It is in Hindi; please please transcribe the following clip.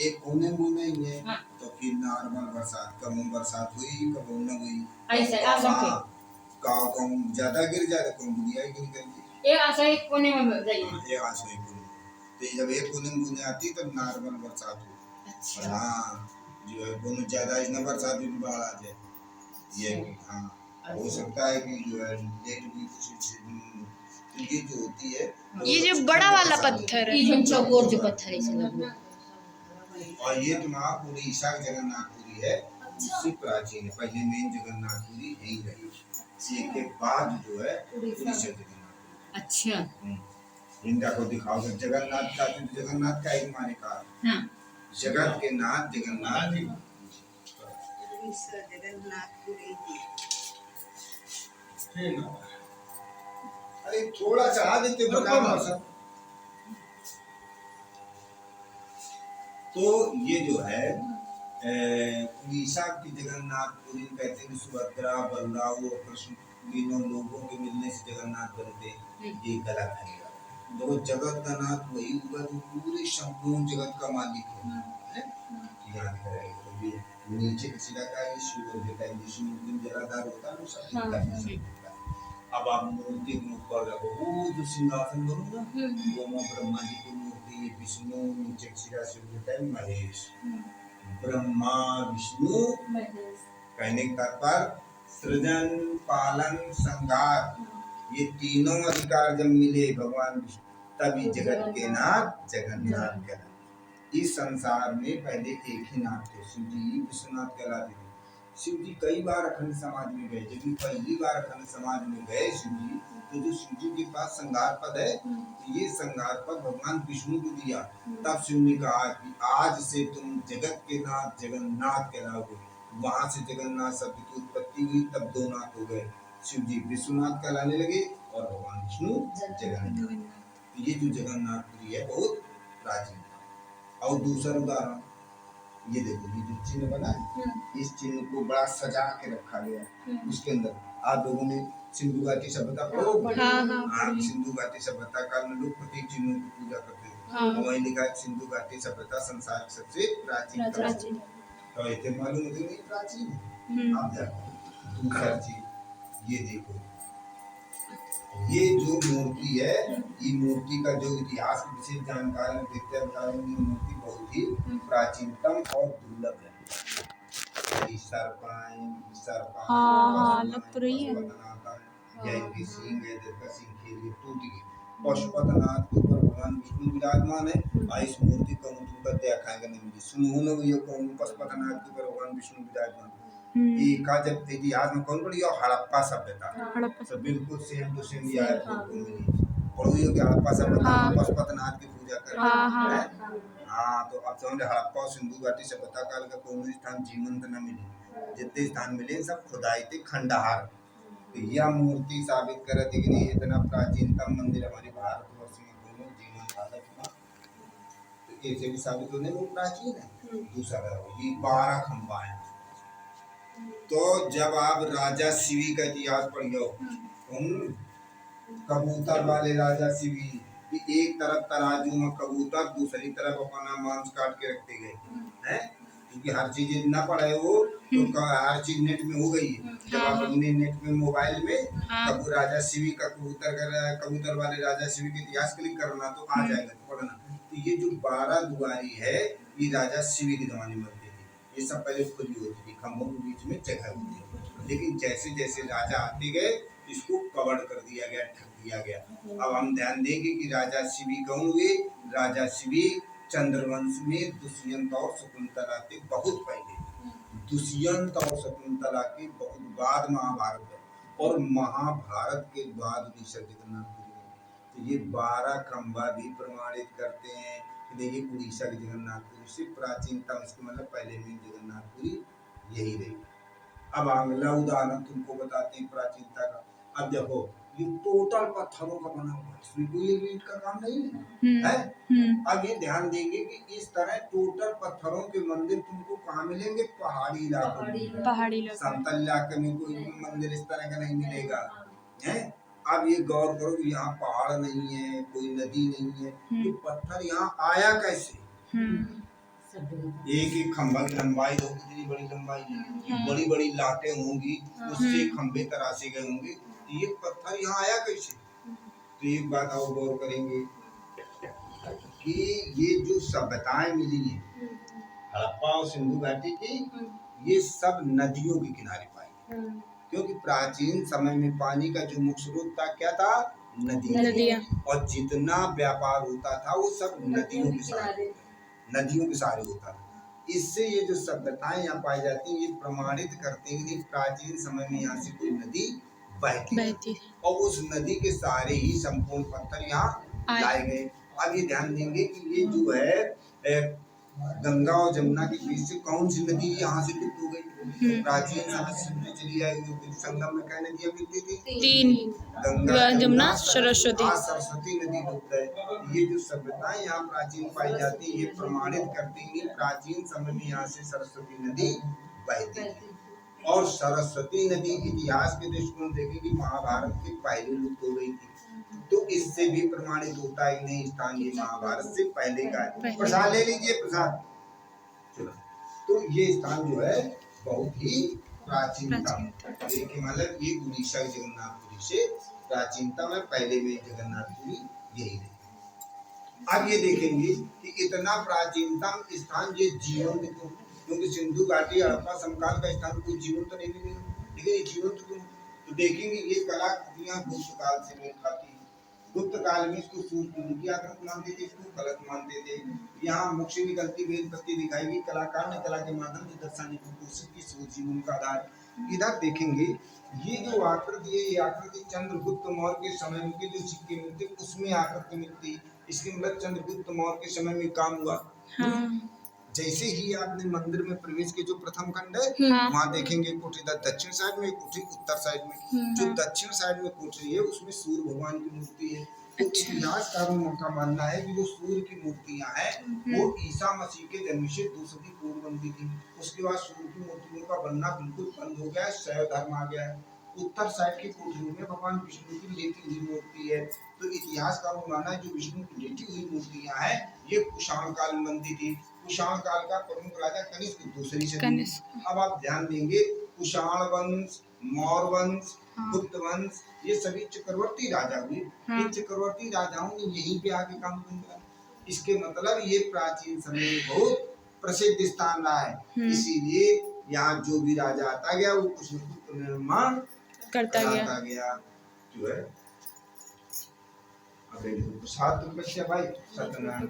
एक कोने मुने ही है। हाँ। तो फिर नॉर्मल बरसात, कम बरसात हुई कम न हुई, ऐसे असं के गाँव कम ज्यादा गिर जाए तो कम बुनिया गिर गई। ये असं एक कोने में जाइए। हाँ, ये आस नहीं कोने। तो जब एक कोने में बुनिया आती तो नॉर्मल बरसात हुई। अच्छा। हाँ, जो है दोनों ज्यादा इतना बरसात भी बाढ़ आ जाए। ये हाँ हो सकता है कि जो है लेट भी कुछ ये जो होती है ये जो बड़ा वाला पत्थर है, ये जो चौकोर जो पत्थर है इसे लगभग। और ये तुम्हारा उड़ीसा जगन्नाथपुरी है, उससे प्राचीन है। पहले मेन जगन्नाथपुरी यही रही, इसी के बाद जो है उड़ीसा जगन्नाथपुरी। अच्छा। इनका को दिखाओ जगन्नाथ का, तो जगन्नाथ का एक माने का हाँ। जगत के नाथ जगन्नाथ जगन्नाथपुरी। अरे थोड़ा सा आ देते सब। तो ये जो है उड़ीसा की जगन्नाथपुरी कहते हैं, सुभद्रा बलराम और कृष्ण तीनों लोगों के मिलने से जगन्नाथ बनते, ये गलत है। तो जगत का नाथ वही होगा जो पूरे संपूर्ण जगत का मालिक है। याद करें तो ये नीचे किसी का ये शिव देता है, जिसमें दिन जलाधार होता है ना सब। अब आप मूर्ति के ऊपर रखो, वो जो सिंहासन बनो ना, वो मां ब्रह्मा जी की मूर्ति, विष्णु नीचे शिरा शिव देता है महेश। ब्रह्मा विष्णु महेश कहने का तात्पर्य सृजन पालन संहार, ये तीनों अधिकार जब मिले भगवान विष्णु तभी जगत के नाथ जगन्नाथ कहलाते। इस संसार में पहले एक ही नाथ थे, शिव जी विश्वनाथ कहलाते थे। शिव जी कई बार अखंड समाज में गए, जब पहली बार अखंड समाज में गए शिव जी, तो जो शिव जी के पास संगार पद है, ये संगार पद भगवान विष्णु को दिया। तब शिव ने कहा कि आज से तुम जगत के नाथ जगन्नाथ कहलाओगे। वहां से जगन्नाथ शब्द की उत्पत्ति हुई, तब दो नाथ हो गए, शिव जी विश्वनाथ कहलाने लगे और भगवान विष्णु जगन्नाथ। ये जो जगन्नाथपुरी है बहुत प्राचीन था। और दूसरा उदाहरण ये देखो, ये जो चिन्ह बना है, इस चिन्ह को बड़ा सजा के रखा गया है। उसके अंदर आप लोगों ने सिंधु घाटी सभ्यता पढ़ो। हाँ, सिंधु घाटी सभ्यता काल में लोग प्रतीक चिन्हों की पूजा करते थे। वही लिखा है सिंधु घाटी सभ्यता संसार की सबसे प्राचीन। तो इतने मालूम होते नहीं प्राचीन है। आप देखो दूसरा चीज ये देखो, ये जो मूर्ति है, ये मूर्ति का जो इतिहास की विशेष जानकारी देखते हैं, बता रहे हैं, ये मूर्ति बहुत ही प्राचीनतम और दुर्लभ है। पशुपतनाथ के ऊपर भगवान विष्णु विराजमान है। इस मूर्ति को तुमको देखाएंगे नहीं मिली, सुनो ये कौन पशुपतनाथ के ऊपर भगवान विष्णु विराजमान। का जब इतिहास में कौन पड़ी, हड़प्पा सभ्यता, तो बिल्कुल सेम टू सेम ये है। पढ़ोगे कि हड़प्पा सभ्यता पशुपतनाथ की पूजा कर रहे हैं। हाँ, तो अब समझ हड़प्पा और सिंधु घाटी सभ्यता काल का कोई स्थान जीवंत न मिले, जितने स्थान मिले सब खुदाई थे खंडहार। तो यह मूर्ति साबित करती कि नहीं इतना प्राचीनतम मंदिर हमारे भारतवर्ष में दोनों जीवन था। तो ऐसे भी साबित होने वो प्राचीन है। दूसरा ये 12 खंबा है। तो जब आप राजा शिवी का इतिहास पढ़ियो, कबूतर वाले राजा शिवी, एक तरफ तराजू में कबूतर, दूसरी तरफ अपना मांस काट के रखते गए हैं, क्योंकि हर चीज इतना पड़ा है वो, तो हर चीज नेट में हो गई है। जब आप अपने नेट में मोबाइल में राजा शिवी का कबूतर वाले राजा शिवी के इतिहास क्लिक करना तो आ जाएगा, तो पढ़ना। तो ये जो 12 दुआरी है, ये राजा शिवी के जमाने में बनती थी। ये सब पहले खुली होती थी, खम्भों के बीच में जगह होती थी, लेकिन जैसे जैसे राजा आते गए इसको कवर कर दिया गया, ढक दिया गया। अब हम ध्यान देंगे कि राजा शिवी कौन हुए। राजा शिवी चंद्रवंश में दुष्यंत और शकुंतला के बहुत पहले, दुष्यंत और शकुंतला के बहुत बाद महाभारत है, और महाभारत के बाद उड़ीसा जगन्नाथपुरी। तो ये 12 खंबा भी प्रमाणित करते हैं कि देखिए उड़ीसा के जगन्नाथपुरी से प्राचीनतम, इसका मतलब पहले में जगन्नाथपुरी यही रही। अब अगला उदाहरण तुमको बताते हैं प्राचीनता का। अब देखो ये टोटल पत्थरों का बना हुआ है, इसमें कोई ईंट का काम नहीं है। अब ये ध्यान देंगे कि इस तरह टोटल पत्थरों के मंदिर तुमको कहाँ मिलेंगे, पहाड़ी इलाकों में। समतल इलाके में कोई मंदिर इस तरह का नहीं मिलेगा है। अब ये गौर करो कि यहाँ पहाड़ नहीं है, कोई नदी नहीं है, ये पत्थर यहाँ आया कैसे। एक एक खंभा की लंबाई देखो कितनी बड़ी लंबाई है, बड़ी बड़ी लाटें होंगी, उससे खंभे तराशे गए होंगे। ये पत्थर यहाँ आया कैसे? तो एक बात और गौर करेंगे कि ये जो सभ्यताएं मिली है हड़प्पा और सिंधु घाटी की, ये सब नदियों के किनारे पाई, क्योंकि प्राचीन समय में पानी का जो मुख्य स्रोत था क्या था? नदियाँ। और जितना व्यापार होता था वो सब नदियों के सहारे होता था। इससे ये जो सभ्यताएं यहाँ पाई जाती हैं, ये प्रमाणित करते हैं कि प्राचीन समय में यहाँ से कोई नदी बहती और उस नदी के सहारे ही संपूर्ण पत्थर यहाँ लाए गए। अब ये ध्यान देंगे कि ये जो है गंगा और जमुना के बीच से कौन सी नदी यहाँ से लुप्त हो गई? प्राचीन समय से चली आई संगम में क्या नदियाँ मिलती थी? 3 गंगा, जमुना, सरस्वती। सरस्वती नदी लुप्त है। ये जो सभ्यताएं यहाँ प्राचीन पाई जाती है, ये प्रमाणित करती है प्राचीन समय में यहाँ से सरस्वती नदी बहती थी। और सरस्वती नदी इतिहास के दृष्टिकोण देखें कि महाभारत के पहले लुप्त हो गई थी, तो इससे भी प्रमाणित होता है कि नहीं, स्थान ये महाभारत से पहले का है। प्रसाद ले लीजिए, प्रसाद। चलो, तो ये स्थान जो है बहुत ही प्राचीनता, देखिए मतलब ये उड़ीसा के जगन्नाथपुरी से प्राचीनता में पहले में जगन्नाथपुरी यही है। अब ये देखेंगे कि इतना प्राचीनतम स्थान ये जीवंत क्यों? क्योंकि सिंधु घाटी हड़प्पा समकाल का स्थान कोई जीवंत तो नहीं मिलेगा, लेकिन ये जीवंत क्यों? तो देखेंगे ये कलाकृतियां गुप्त काल से मेल खाती हैं। गुप्त काल में इसको सूर्य की आकृति मानते थे, इसको गलत मानते थे। यहाँ मुख से निकलती वेद पत्ती दिखाएगी, कलाकार ने कला के माध्यम से दर्शाने की कोशिश की, सोच जीवन का आधार। इधर देखेंगे ये जो आकृति है, ये आकृति चंद्रगुप्त मौर्य के समय के जो सिक्के मिलते उसमें आकृति मिलती। इसके मतलब चंद्रगुप्त मौर्य के समय में काम हुआ। जैसे ही आपने मंदिर में प्रवेश के जो प्रथम खंड है वहाँ देखेंगे कोठरी दक्षिण साइड में, कोठरी उत्तर साइड में। जो दक्षिण साइड में कोठरी है उसमें सूर्य भगवान की मूर्ति है। तो इतिहासकारों का मानना है कि जो सूर्य की मूर्तियां हैं वो ईसा मसीह के जन्म से 2 सदी पूर्व बनती थी। उसके बाद सूर्य की मूर्तियों का बनना बिल्कुल बंद हो गया है, शैव धर्म आ गया है। उत्तर साइड की कोठरी में भगवान विष्णु की लेटी हुई मूर्ति है। तो इतिहासकारों का मानना है जो विष्णु की लेटी हुई मूर्तियां हैं ये कुषाण काल में बनती थी। कुषाण काल का प्रमुख राजा कनिष्क दूसरी सदी। अब आप ध्यान देंगे कुषाण वंश, मौर्य वंश, गुप्त वंश ये सभी चक्रवर्ती राजा हुए। इन चक्रवर्ती राजाओं ने यहीं पे आके काम किया। इसके मतलब ये प्राचीन समय में बहुत प्रसिद्ध स्थान रहा है। इसीलिए यहाँ जो भी राजा आता गया वो कुछ न कुछ निर्माण करता गया जो है। अब प्रसाद तुम बच्चे भाई सत्यनारायण